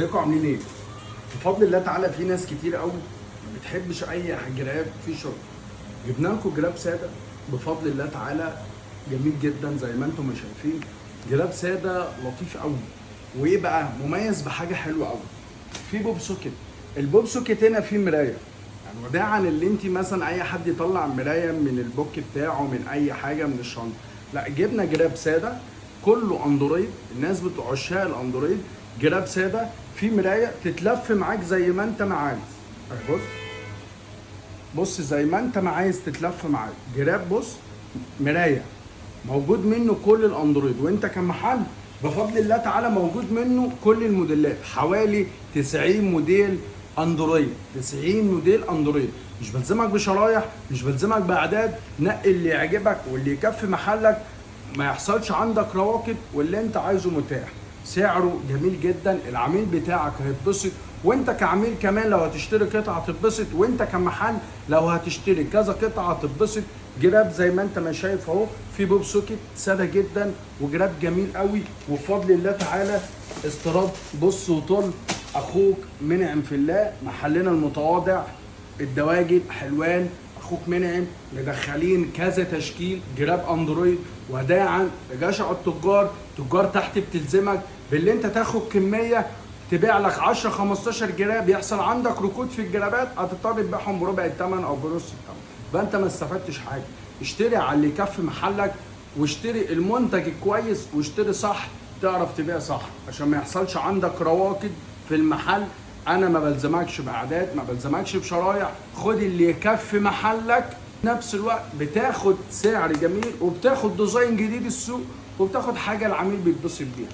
ازيكم عاملين ايه؟ بفضل الله تعالى في ناس كتير قوي ما بتحبش اي جراب في شرب. جبنا لكم جراب ساده بفضل الله تعالى، جميل جدا زي ما انتم شايفين. جراب ساده لطيف قوي، وايه بقى مميز بحاجه حلوه قوي، في بوب سوكت. البوب سوكت هنا فيه مرايه، يعني وداعا اللي انت مثلا اي حد يطلع مرايه من البوك بتاعه من اي حاجه من الشنطه. لا، جبنا جراب ساده كله اندرويد. الناس بتوع عشاق الاندرويد، جراب ساده في مرايه تتلف معاك زي ما انت ما عايز. بص بص زي ما انت ما عايز تتلف معاك جراب. بص، مرايه موجود منه كل الاندرويد، وانت كمحل بفضل الله تعالى موجود منه كل الموديلات، حوالي 90 موديل اندرويد. 90 موديل اندرويد، مش بلزمك بشرايح، مش بلزمك باعداد، نقي اللي يعجبك واللي يكفي محلك، ما يحصلش عندك رواكد، واللي انت عايزه متاح. سعره جميل جدا، العميل بتاعك هيتبسط، وانت كعميل كمان لو هتشتري قطعه تتبسط، وانت كمحل لو هتشتري كذا قطعه تتبسط. جراب زي ما انت ما شايف اهو، في بوب سوكت ساده جدا وجراب جميل قوي، وبفضل الله تعالى استيراد. بص وطل اخوك منعم في الله، محلنا المتواضع الدواجن حلوان، اخوك منعم مدخلين كذا تشكيل جراب اندرويد وداعا لجشع التجار. تجار تحت بتلزمك باللي انت تاخد كميه تبيع لك 10 15 جراب، يحصل عندك ركود في الجرابات، هتضطر تبيعهم بربع الثمن او بنص الثمن، يبقى انت ما استفدتش حاجه. اشتري على اللي يكفي محلك، واشتري المنتج الكويس، واشتري صح تعرف تبيع صح، عشان ما يحصلش عندك رواكد في المحل. انا ما بلزمكش باعداد، ما بلزمكش بشرايح، خد اللي يكفي محلك، نفس الوقت بتاخد سعر جميل، وبتاخد ديزاين جديد السوق، وبتاخد حاجه العميل بيتبسط بيها.